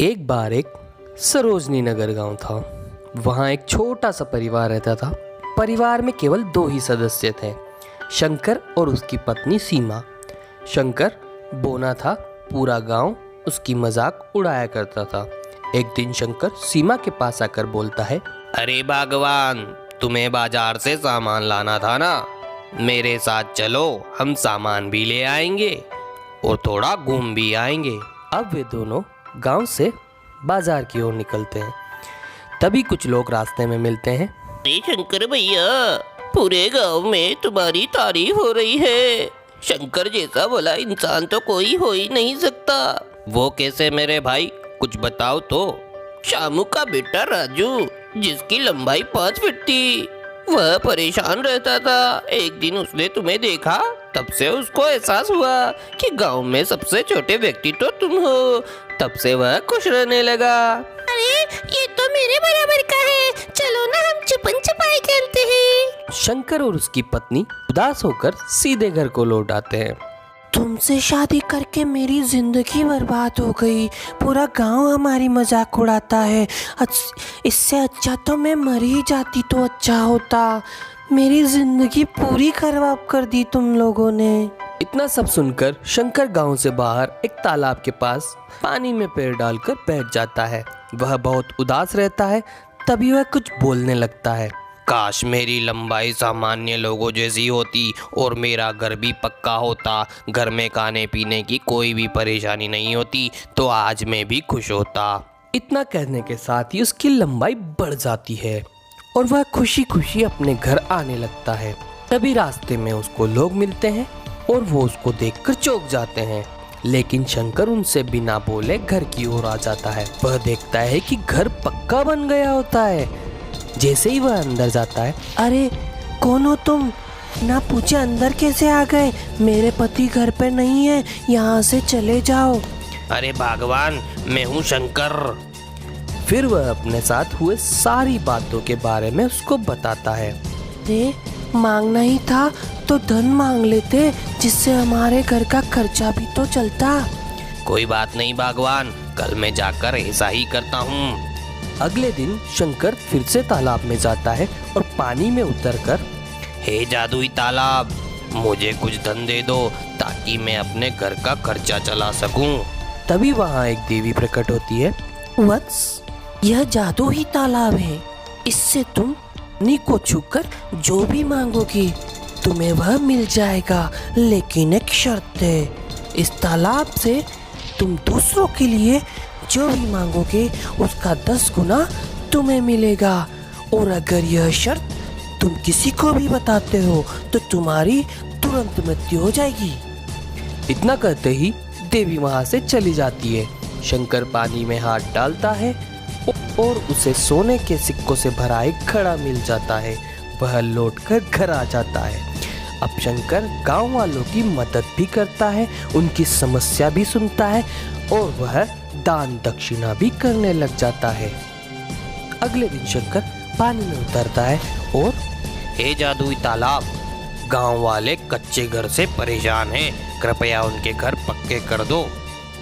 एक बार एक सरोजनी नगर गांव था। वहाँ एक छोटा सा परिवार रहता था। परिवार में केवल 2 ही सदस्य थे, शंकर और उसकी पत्नी सीमा। शंकर बोना था, पूरा गांव उसकी मजाक उड़ाया करता था। एक दिन शंकर सीमा के पास आकर बोलता है, अरे भगवान, तुम्हें बाजार से सामान लाना था ना, मेरे साथ चलो, हम सामान भी ले आएंगे और थोड़ा घूम भी आएंगे। अब वे दोनों गांव से बाजार की ओर निकलते हैं। तभी कुछ लोग रास्ते में मिलते हैं। अरे शंकर भैया, पूरे गांव में तुम्हारी तारीफ हो रही है। शंकर जैसा भला इंसान तो कोई हो ही नहीं सकता। वो कैसे मेरे भाई, कुछ बताओ तो। शामू का बेटा राजू, जिसकी लंबाई 5 फीट थी, वह परेशान रहता था। एक दिन उसने तुम्हें देखा, तब से उसको एहसास हुआ कि गांव में सबसे छोटे व्यक्ति तो तुम हो। तब से वह खुश रहने लगा। अरे ये तो मेरे बराबर का है, चलो ना हम छुपन छुपाई खेलते हैं। शंकर और उसकी पत्नी उदास होकर सीधे घर को लौट आते हैं। तुमसे शादी करके मेरी जिंदगी बर्बाद हो गई। पूरा गांव हमारी मजाक उड़ाता है। इससे अच्छा तो मैं मर ही जाती तो अच्छा होता। मेरी जिंदगी पूरी खराब कर दी तुम लोगों ने। इतना सब सुनकर शंकर गांव से बाहर एक तालाब के पास पानी में पैर डालकर बैठ जाता है। वह बहुत उदास रहता है। तभी वह कुछ बोलने लगता है। काश मेरी लंबाई सामान्य लोगों जैसी होती और मेरा घर भी पक्का होता। घर में खाने पीने की कोई भी परेशानी नहीं होती, तो आज मैं भी खुश होता। इतना कहने के साथ ही उसकी लंबाई बढ़ जाती है और वह खुशी खुशी अपने घर आने लगता है। तभी रास्ते में उसको लोग मिलते हैं और वो उसको देखकर चौंक जाते हैं। लेकिन शंकर उनसे बिना बोले घर की ओर आ जाता है। वह देखता है कि घर पक्का बन गया होता है। जैसे ही वह अंदर जाता है, अरे कौन हो तुम? ना पूछे अंदर कैसे आ गए? मेरे पति घर पे नहीं है, यहाँ से चले जाओ। अरे भगवान, मैं हूँ शंकर। फिर वह अपने साथ हुए सारी बातों के बारे में उसको बताता है। दे, मांगना ही था तो धन मांग लेते, जिससे हमारे घर का खर्चा भी तो चलता। कोई बात नहीं भगवान, कल मैं जाकर ऐसा ही करता हूँ। अगले दिन शंकर फिर से तालाब में जाता है और पानी में उतरकर, हे जादुई तालाब, मुझे कुछ धन दे दो ताकि मैं अपने घर का खर्चा चला सकूं। तभी वहाँ एक देवी प्रकट होती है। वत्स, यह जादू ही तालाब है। इससे तुम नी को छूकर जो भी मांगोगी तुम्हें वह मिल जाएगा। लेकिन एक शर्त है, इस तालाब से तुम दूसरों के लिए जो भी मांगोगे उसका 10 गुना तुम्हें मिलेगा। और अगर यह शर्त तुम किसी को भी बताते हो तो तुम्हारी तुरंत मृत्यु हो जाएगी। इतना कहते ही देवी वहाँ से चली जाती है। शंकर पानी में हाथ डालता है और उसे सोने के सिक्कों से भरा एक घड़ा मिल जाता है। वह लौटकर घर आ जाता है। अब शंकर गांव वालों की मदद भी करता है, उनकी समस्या भी सुनता है और वह दान दक्षिणा भी करने लग जाता है। अगले दिन शंकर पानी में उतरता है और, हे जादुई तालाब, गांव वाले कच्चे घर से परेशान हैं, कृपया उनके घर पक्के कर दो।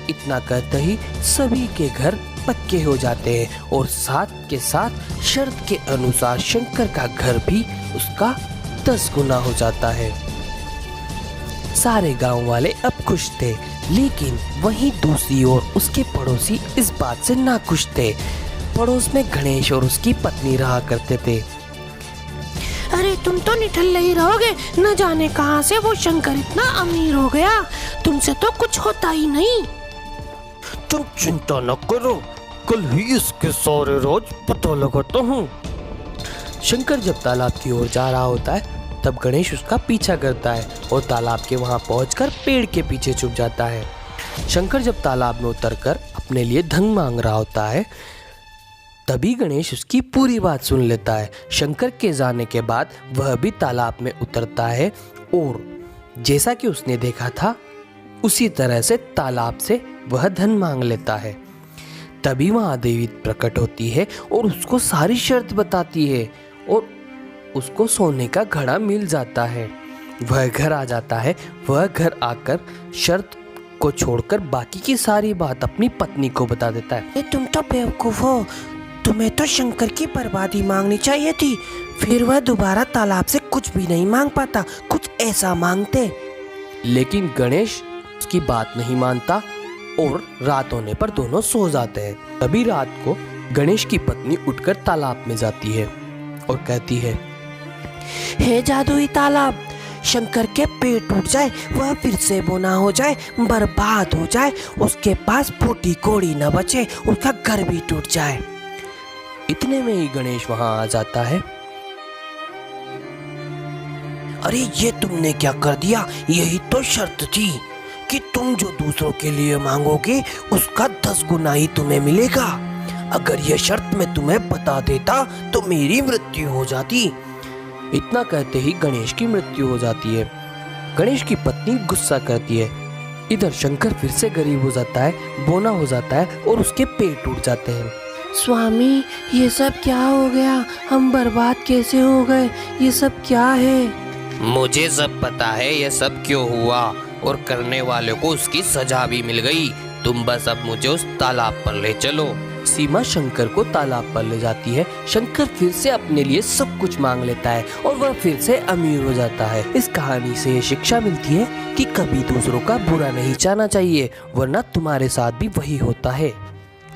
इतना कहते ही सभी के घर पक्के हो जाते हैं और साथ के साथ शर्त के अनुसार शंकर का घर भी उसका 10 गुना हो जाता है। सारे गांव वाले अब खुश थे, लेकिन वहीं दूसरी ओर उसके पड़ोसी इस बात से नाखुश थे। पड़ोस में गणेश और उसकी पत्नी रहा करते थे। अरे तुम तो निठल्ले ही रहोगे, न जाने कहां से वो शंकर इतना अमीर हो गया। तुमसे तो कुछ होता ही नहीं। तुम चिंता न करो, कल ही इसके सारे राज पता लगाता हूँ। शंकर जब तालाब की ओर जा रहा होता है, तब गणेश उसका पीछा करता है और तालाब के वहां पहुंचकर पेड़ के पीछे छुप जाता है। शंकर जब तालाब में उतरकर अपने लिए धन मांग रहा होता है, तभी गणेश उसकी पूरी बात सुन लेता है। शंकर के जाने के बाद वह भी तालाब में उतरता है और जैसा कि उसने देखा था उसी तरह से तालाब से वह धन मांग लेता है। तभी वहां देवी प्रकट होती है और उसको सारी शर्त बताती है और उसको सोने का घड़ा मिल जाता है। वह घर आ जाता है। वह घर आकर शर्त को छोड़कर बाकी की सारी बात अपनी पत्नी को बता देता है। तुम तो बेवकूफ हो, तुम्हें तो शंकर की बर्बादी मांगनी चाहिए थी, फिर वह दोबारा तालाब से कुछ भी नहीं मांग पाता, कुछ ऐसा मांगते। लेकिन गणेश उसकी बात नहीं मानता और रात होने पर दोनों सो जाते हैं। तभी रात को गणेश की पत्नी उठकर तालाब में जाती है और कहती है, हे जादुई तालाब, शंकर के पेट टूट जाए, वह फिर से बोना हो जाए, बर्बाद हो जाए, उसके पास फूटी कोड़ी न बचे, उसका घर भी टूट जाए। इतने में ही गणेश वहां आ जाता है। अरे ये तुमने क्या कर दिया? यही तो शर्त थी कि तुम जो दूसरों के लिए मांगोगे उसका 10 गुना ही तुम्हें मिलेगा। अगर यह शर्त मैं तुम्हें बता देता तो मेरी मृत्यु हो जाती। इतना कहते ही गणेश की मृत्यु हो जाती है। गणेश की पत्नी गुस्सा करती है। इधर शंकर फिर से गरीब हो जाता है, बोना हो जाता है और उसके पेट टूट जाते हैं। स्वामी, ये सब क्या हो गया? हम बर्बाद कैसे हो गए? ये सब क्या है? मुझे सब पता है ये सब क्यों हुआ और करने वाले को उसकी सजा भी मिल गई। तुम बस अब मुझे उस तालाब पर ले चलो। सीमा शंकर को तालाब पर ले जाती है। शंकर फिर से अपने लिए सब कुछ मांग लेता है और वह फिर से अमीर हो जाता है। इस कहानी से ये शिक्षा मिलती है कि कभी दूसरों का बुरा नहीं चाहना चाहिए, वरना तुम्हारे साथ भी वही होता है।